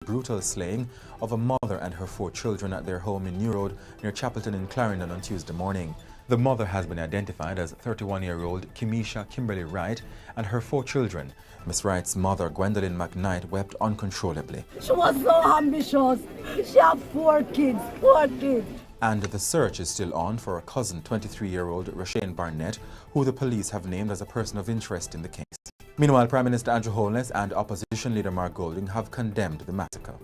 brutal slaying of a mother and her 4 children at their home in New Road near Chapelton in Clarendon on Tuesday morning. The mother has been identified as 31-year-old Kimisha Kimberly Wright and her 4 children. Miss Wright's mother, Gwendolyn McKnight, wept uncontrollably. She was so ambitious. She had 4 kids, 4 kids. And the search is still on for her cousin, 23-year-old Rashane Barnett, who the police have named as a person of interest in the case. Meanwhile, Prime Minister Andrew Holness and Opposition Leader Mark Golding have condemned the massacre.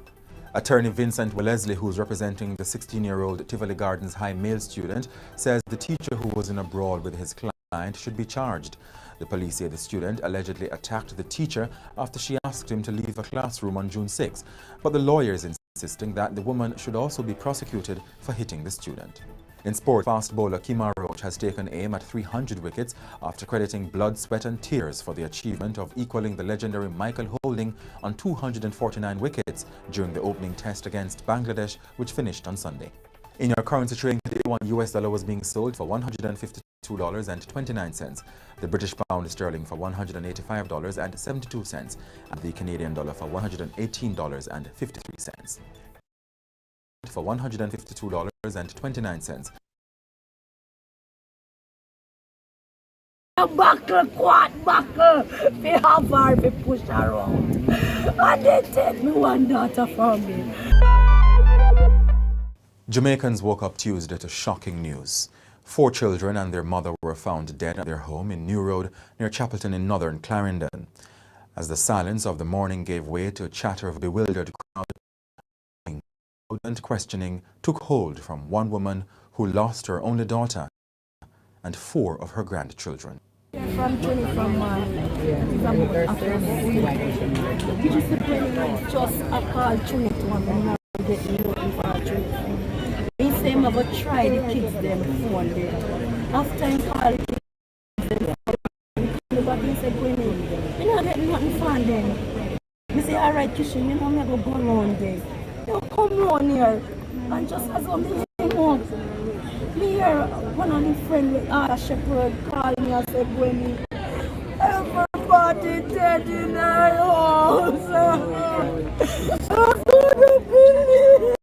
Attorney Vincent Wellesley, who is representing the 16-year-old Tivoli Gardens High male student, says the teacher who was in a brawl with his client should be charged. The police say the student allegedly attacked the teacher after she asked him to leave a classroom on June 6, but the lawyer is insisting that the woman should also be prosecuted for hitting the student. In sport, fast bowler Kemar Roach has taken aim at 300 wickets after crediting blood, sweat and tears for the achievement of equaling the legendary Michael Holding on 249 wickets during the opening test against Bangladesh, which finished on Sunday. In your currency trading today, $1 was being sold for $152.29, the British pound sterling for $185.72, and the Canadian dollar for $118.53. For $152.29. A buckle, quad buckle, we have her, we push around. And they take me one daughter from me. Jamaicans woke up Tuesday to shocking news. 4 children and their mother were found dead at their home in New Road near Chapelton in northern Clarendon. As the silence of the morning gave way to a chatter of bewildered crowd, and questioning took hold from one woman who lost her only daughter and 4 of her grandchildren. From 20 from just a call Trinity to one get me looking for a Trinity. He said I'm going to try the kids them phone there. After I call the kids them, he said, Gwenny, you're not getting nothing from them. I say, alright, Kishin, you know I'm going to go around there. You come round here and just as I'm came up, me hear one of the friends with Arthur Shepherd call me and say, Gwenny, everybody dead in our house. I couldn't believe it.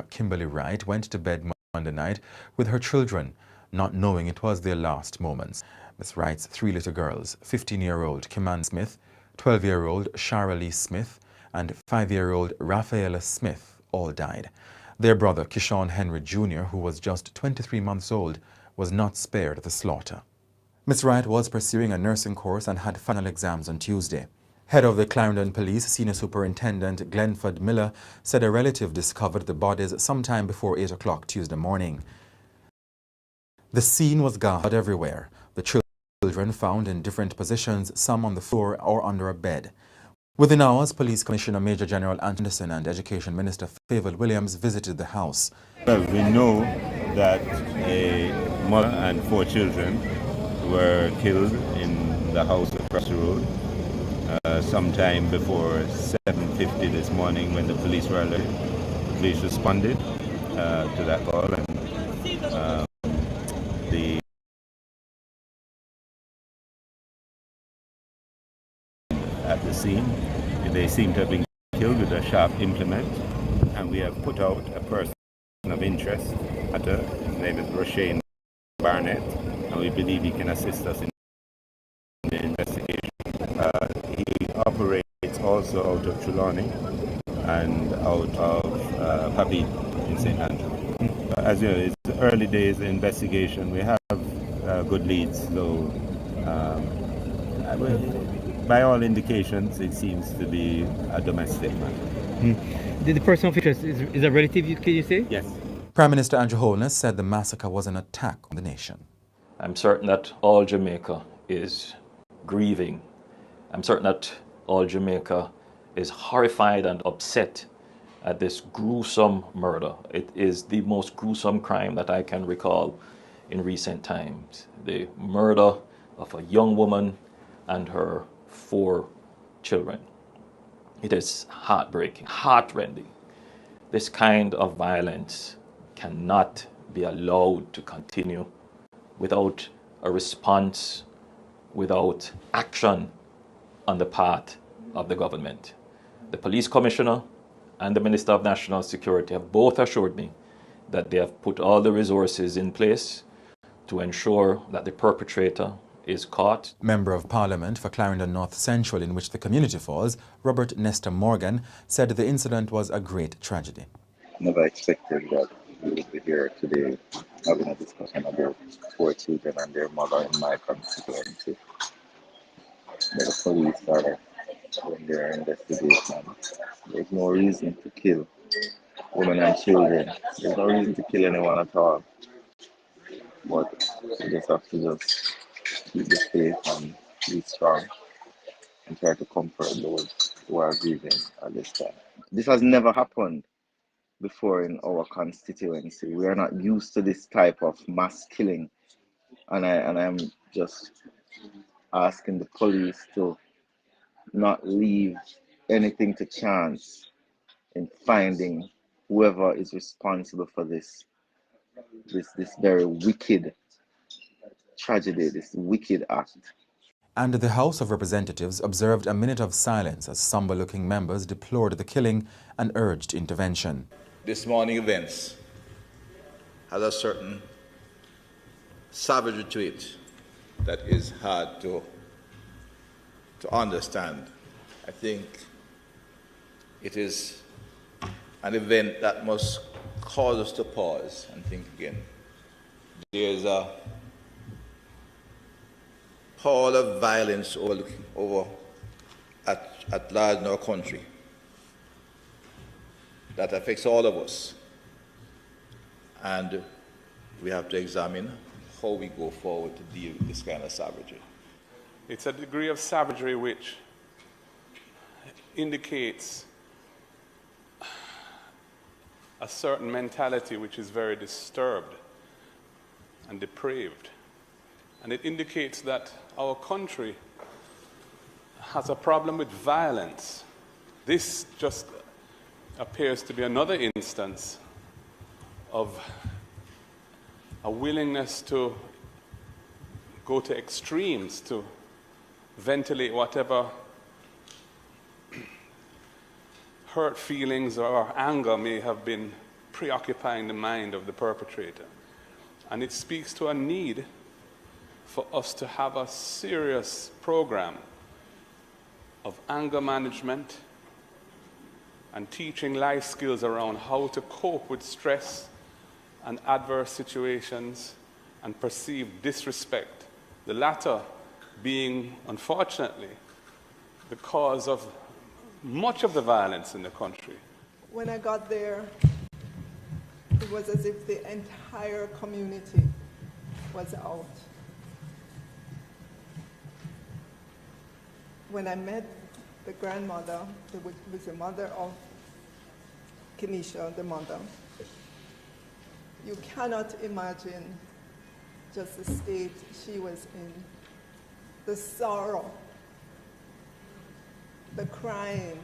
Kimberly Wright went to bed Monday night with her children, not knowing it was their last moments. Miss Wright's 3 little girls, 15-year-old Kiman Smith, 12-year-old Shara Lee Smith, and 5-year-old Rafaela Smith all died. Their brother, Kishon Henry Jr., who was just 23 months old, was not spared the slaughter. Miss Wright was pursuing a nursing course and had final exams on Tuesday. Head of the Clarendon Police, Senior Superintendent Glenford Miller, said a relative discovered the bodies sometime before 8 o'clock Tuesday morning. The scene was garbage everywhere. The children found in different positions, some on the floor or under a bed. Within hours, Police Commissioner Major General Anderson and Education Minister Favour Williams visited the house. Well, we know that a mother and 4 children were killed in the house across the road. Sometime before 7:50 this morning when the police were alerted. The police responded to that call and at the scene. They seem to have been killed with a sharp implement, and we have put out a person of interest. His name is Rashane Barnett, and we believe he can assist us in the investigation. He operates also out of Trelawney and out of Papi in St. Andrew. As you know, it's early days of investigation. We have good leads, though by all indications it seems to be a domestic matter. The person of interest is a relative, can you say? Yes. Prime Minister Andrew Holness said the massacre was an attack on the nation. I'm certain that all Jamaica is grieving. I'm certain that all Jamaica is horrified and upset at this gruesome murder. It is the most gruesome crime that I can recall in recent times. The murder of a young woman and her 4 children. It is heartbreaking, heartrending. This kind of violence cannot be allowed to continue without a response, without action on the part of the government. The police commissioner and the Minister of National Security have both assured me that they have put all the resources in place to ensure that the perpetrator is caught. Member of Parliament for Clarendon North Central, in which the community falls, Robert Nestor Morgan, said the incident was a great tragedy. Never expected that we would be here today having a discussion about 4 children and their mother in my constituency. But the police are doing their investigation. There's no reason to kill women and children. There's no reason to kill anyone at all. But we just have to just keep the faith and be strong and try to comfort those who are grieving at this time. This has never happened before in our constituency. We are not used to this type of mass killing, and I'm just asking the police to not leave anything to chance in finding whoever is responsible for this very wicked tragedy, this wicked act. And the House of Representatives observed a minute of silence as somber-looking members deplored the killing and urged intervention. This morning events has a certain savagery to it that is hard to understand. I think it is an event that must cause us to pause and think again. There is a pall of violence at large in our country that affects all of us, and we have to examine how we go forward to deal with this kind of savagery. It's a degree of savagery which indicates a certain mentality which is very disturbed and depraved. And it indicates that our country has a problem with violence. This just appears to be another instance of a willingness to go to extremes, to ventilate whatever hurt feelings or anger may have been preoccupying the mind of the perpetrator. And it speaks to a need for us to have a serious program of anger management and teaching life skills around how to cope with stress and adverse situations and perceived disrespect, the latter being, unfortunately, the cause of much of the violence in the country. When I got there, it was as if the entire community was out. When I met the grandmother, who was the mother of Kenisha, the mother, you cannot imagine just the state she was in, the sorrow, the crying.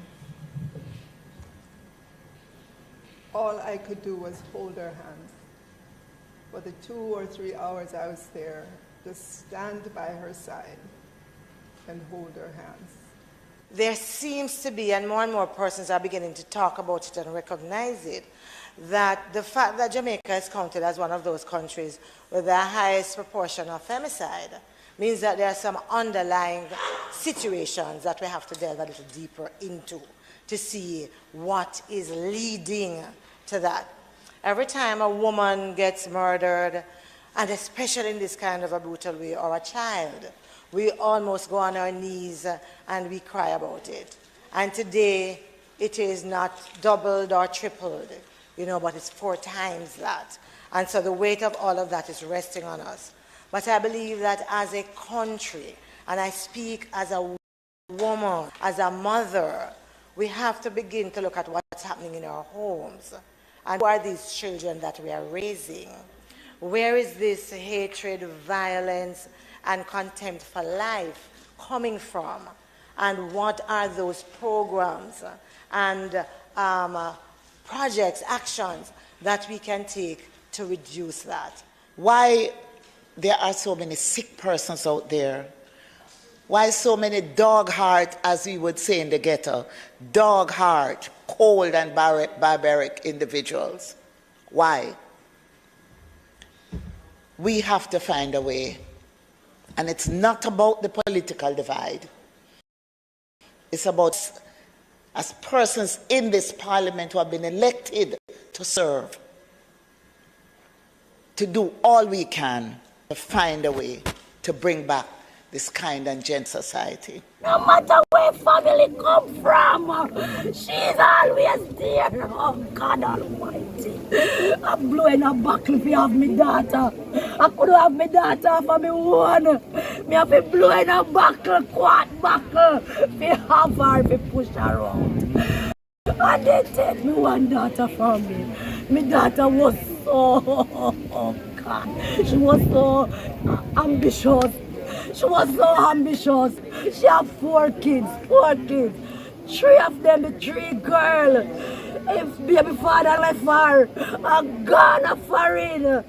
All I could do was hold her hand. For the 2 or 3 hours I was there, just stand by her side and hold her hands. There seems to be, and more persons are beginning to talk about it and recognize it, that the fact that Jamaica is counted as one of those countries with the highest proportion of femicide means that there are some underlying situations that we have to delve a little deeper into to see what is leading to that. Every time a woman gets murdered, and especially in this kind of a brutal way, or a child, we almost go on our knees and we cry about it. And today, it is not doubled or tripled, but it's 4 times that. And so the weight of all of that is resting on us. But I believe that as a country, and I speak as a woman, as a mother, we have to begin to look at what's happening in our homes. And who are these children that we are raising? Where is this hatred, violence, and contempt for life coming from? and what are those programs and projects, actions that we can take to reduce that. Why there are so many sick persons out there? Why so many dog heart, as we would say in the ghetto, dog heart, cold and barbaric individuals? Why? We have to find a way. And it's not about the political divide. It's about, as persons in this parliament who have been elected to serve, to do all we can to find a way to bring back this kind and gent society. No matter where family come from, she's always there. Oh God Almighty. I'm blowing a buckle if you have my daughter. I could have my daughter for me one. Me have to blow in a buckle, quad buckle. If you have her, if you push her out. And they take me one daughter from me. My daughter was so, oh God, she was so ambitious. She was so ambitious. She had 4 kids, 4 kids. 3 of them, the 3 girls. If baby father left her, I'm gonna foreign.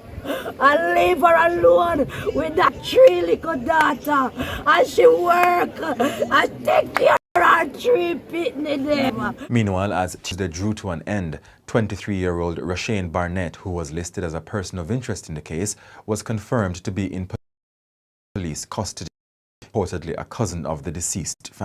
I leave her alone with that 3 little daughter. And she work and take care of her 3 pitney them. Meanwhile, as Tuesday drew to an end, 23-year-old Rashane Barnett, who was listed as a person of interest in the case, was confirmed to be in police custody, reportedly a cousin of the deceased family.